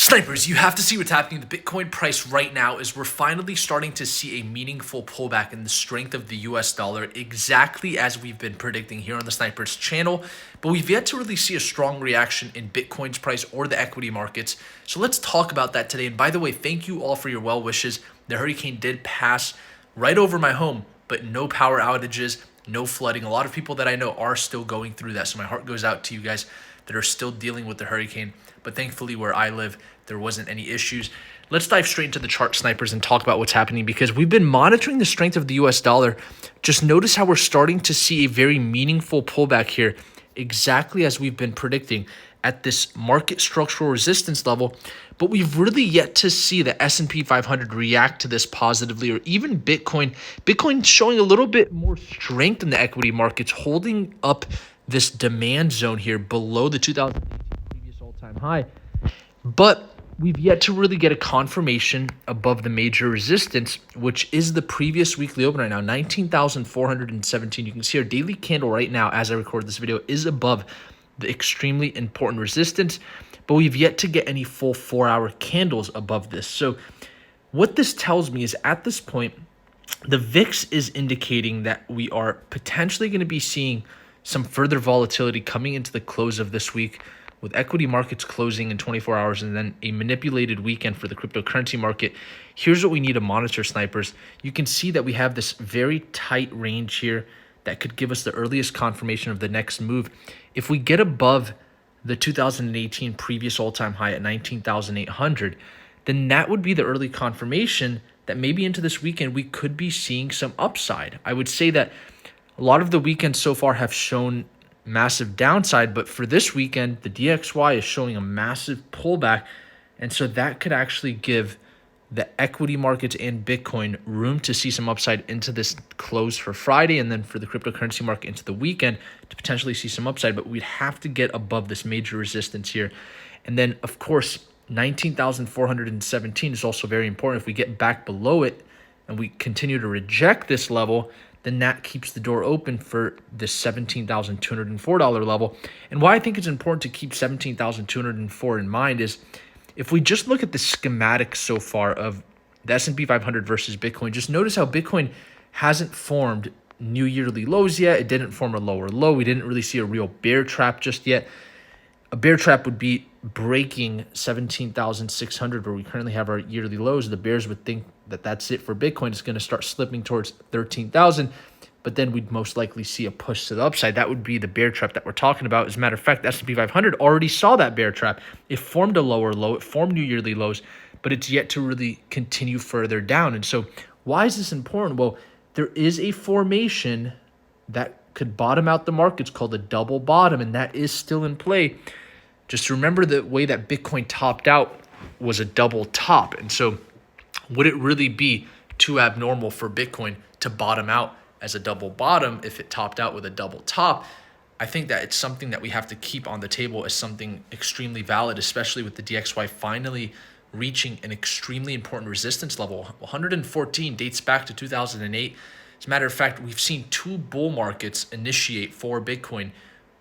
Snipers, you have to see what's happening. The Bitcoin price right now is we're finally starting to see a meaningful pullback in the strength of the US dollar, exactly as we've been predicting here on the Snipers channel. But we've yet to really see a strong reaction in Bitcoin's price or the equity markets. So let's talk about that today. And by the way, thank you all for your well wishes. The hurricane did pass right over my home, but no power outages, no flooding. A lot of people that I know are still going through that. So my heart goes out to you guys that are still dealing with the hurricane. But thankfully, where I live, there wasn't any issues. Let's dive straight into the chart, Snipers, and talk about what's happening because we've been monitoring the strength of the US dollar. Just notice how we're starting to see a very meaningful pullback here, exactly as we've been predicting at this market structural resistance level. But we've really yet to see the S&P 500 react to this positively, or even Bitcoin. Bitcoin showing a little bit more strength in the equity markets, holding up this demand zone here below the 2018 previous all-time high. But we've yet to really get a confirmation above the major resistance, which is the previous weekly open right now, 19,417. You can see our daily candle right now, as I record this video, is above the extremely important resistance, but we've yet to get any full 4-hour candles above this. So what this tells me is at this point, the VIX is indicating that we are potentially going to be seeing some further volatility coming into the close of this week, with equity markets closing in 24 hours and then a manipulated weekend for the cryptocurrency market. Here's what we need to monitor, Snipers. You can see that we have this very tight range here that could give us the earliest confirmation of the next move. If we get above the 2018 previous all-time high at 19,800, then that would be the early confirmation that maybe into this weekend we could be seeing some upside. I would say that a lot of the weekends so far have shown massive downside, but for this weekend, the DXY is showing a massive pullback, and so that could actually give the equity markets and Bitcoin room to see some upside into this close for Friday, and then for the cryptocurrency market into the weekend to potentially see some upside. But we'd have to get above this major resistance here. And then, of course, 19,417 is also very important. If we get back below it and we continue to reject this level, then that keeps the door open for this $17,204 level. And why I think it's important to keep $17,204 in mind is if we just look at the schematic so far of the S&P 500 versus Bitcoin, just notice how Bitcoin hasn't formed new yearly lows yet. It didn't form a lower low. We didn't really see a real bear trap just yet. A bear trap would be breaking 17,600 where we currently have our yearly lows. The bears would think that that's it for Bitcoin. It's going to start slipping towards 13,000, but then we'd most likely see a push to the upside. That would be the bear trap that we're talking about. As a matter of fact, the S&P 500 already saw that bear trap. It formed a lower low. It formed new yearly lows, but it's yet to really continue further down. And so why is this important? Well, there is a formation that could bottom out the markets called a double bottom, and that is still in play. Just remember the way that Bitcoin topped out was a double top. And so would it really be too abnormal for Bitcoin to bottom out as a double bottom if it topped out with a double top? I think that it's something that we have to keep on the table as something extremely valid, especially with the DXY finally reaching an extremely important resistance level. 114 dates back to 2008. As a matter of fact, we've seen 2 bull markets initiate for Bitcoin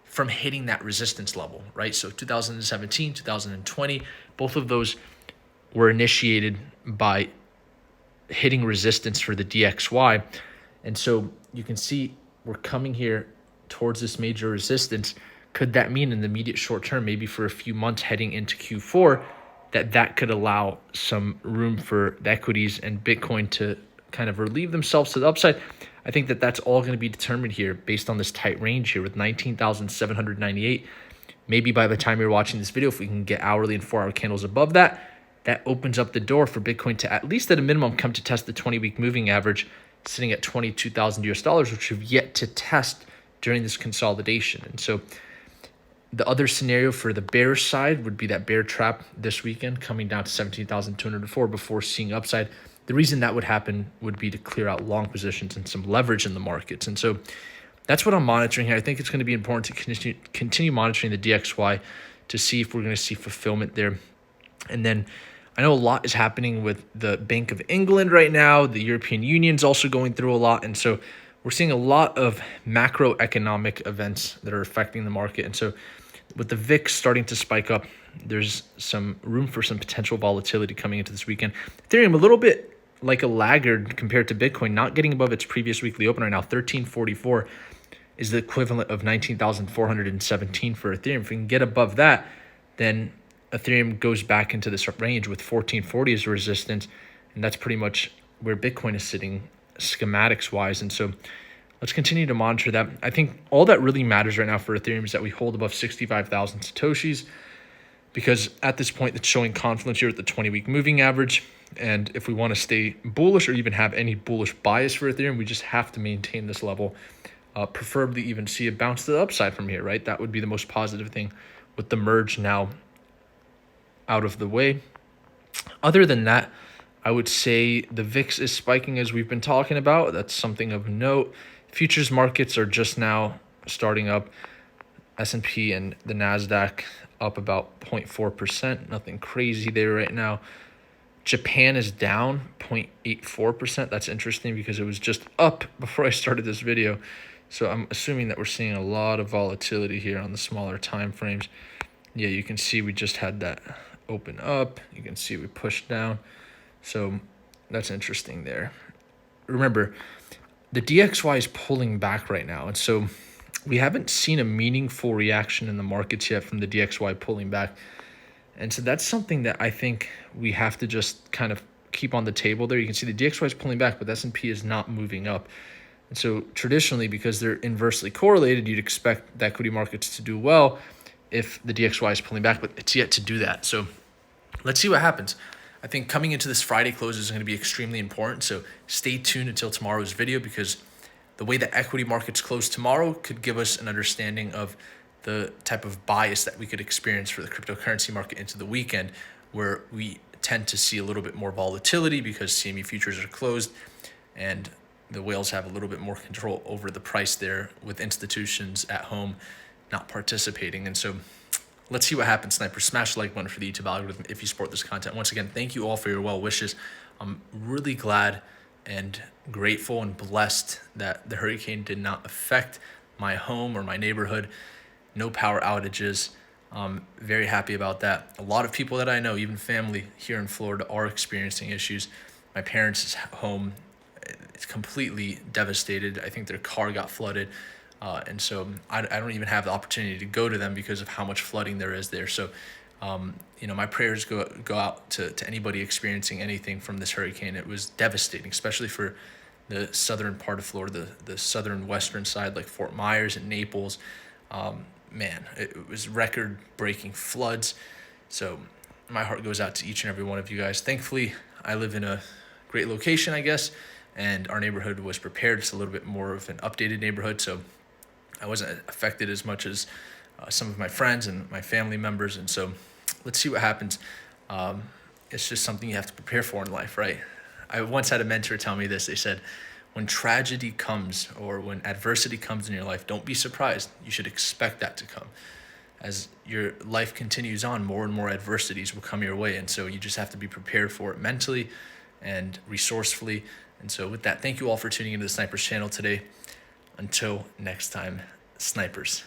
from hitting that resistance level, right? So 2017, 2020, both of those were initiated by hitting resistance for the DXY. And so you can see we're coming here towards this major resistance. Could that mean in the immediate short term, maybe for a few months heading into Q4, that could allow some room for the equities and Bitcoin to kind of relieve themselves to the upside? I think that that's all going to be determined here based on this tight range here with 19,798. Maybe by the time you're watching this video, if we can get hourly and 4-hour candles above that, that opens up the door for Bitcoin to at least at a minimum come to test the 20-week moving average sitting at 22,000 US dollars, which we've yet to test during this consolidation. And so the other scenario for the bearish side would be that bear trap this weekend coming down to 17,204 before seeing upside. The reason that would happen would be to clear out long positions and some leverage in the markets. And so that's what I'm monitoring here. I think it's going to be important to continue monitoring the DXY to see if we're going to see fulfillment there. And then I know a lot is happening with the Bank of England right now. The European Union's also going through a lot. And so we're seeing a lot of macroeconomic events that are affecting the market. And so with the VIX starting to spike up, there's some room for some potential volatility coming into this weekend. Ethereum a little bit like a laggard compared to Bitcoin, not getting above its previous weekly open right now. 1344 is the equivalent of 19,417 for Ethereum. If we can get above that, then Ethereum goes back into this range with 1440 as a resistance, and that's pretty much where Bitcoin is sitting schematics wise. And so let's continue to monitor that. I think all that really matters right now for Ethereum is that we hold above 65,000 Satoshis, because at this point it's showing confluence here at the 20-week moving average. And if we want to stay bullish or even have any bullish bias for Ethereum, we just have to maintain this level, preferably even see a bounce to the upside from here, right? That would be the most positive thing with the merge now out of the way. Other than that, I would say the VIX is spiking as we've been talking about. That's something of note. Futures markets are just now starting up. S&P and the NASDAQ up about 0.4%. Nothing crazy there right now. Japan is down 0.84%. That's interesting because it was just up before I started this video. So I'm assuming that we're seeing a lot of volatility here on the smaller time frames. Yeah, you can see we just had that open up. You can see we pushed down. So that's interesting there. Remember, the DXY is pulling back right now. And so we haven't seen a meaningful reaction in the markets yet from the DXY pulling back. And so that's something that I think we have to just kind of keep on the table there. You can see the DXY is pulling back, but S&P is not moving up. And so traditionally, because they're inversely correlated, you'd expect the equity markets to do well if the DXY is pulling back, but it's yet to do that. So let's see what happens. I think coming into this Friday close is going to be extremely important. So stay tuned until tomorrow's video, because the way that equity markets close tomorrow could give us an understanding of the type of bias that we could experience for the cryptocurrency market into the weekend, where we tend to see a little bit more volatility because CME futures are closed and the whales have a little bit more control over the price there, with institutions at home not participating. And so let's see what happens, Sniper. Smash the like button for the YouTube algorithm if you support this content. Once again, thank you all for your well wishes. I'm really glad and grateful and blessed that the hurricane did not affect my home or my neighborhood. No power outages. Very happy about that. A lot of people that I know, even family here in Florida, are experiencing issues. My parents' home is completely devastated. I think their car got flooded. And so I don't even have the opportunity to go to them because of how much flooding there is there. So, my prayers go out to anybody experiencing anything from this hurricane. It was devastating, especially for the southern part of Florida, the southern western side, like Fort Myers and Naples. Man, it was record-breaking floods. So my heart goes out to each and every one of you guys. Thankfully, I live in a great location, I guess, and our neighborhood was prepared. It's a little bit more of an updated neighborhood, so I wasn't affected as much as some of my friends and my family members. And so let's see what happens. It's just something you have to prepare for in life, right? I once had a mentor tell me this. They said, when tragedy comes or when adversity comes in your life, don't be surprised. You should expect that to come. As your life continues on, more and more adversities will come your way. And so you just have to be prepared for it mentally and resourcefully. And so with that, thank you all for tuning into the Snipers channel today. Until next time, Snipers.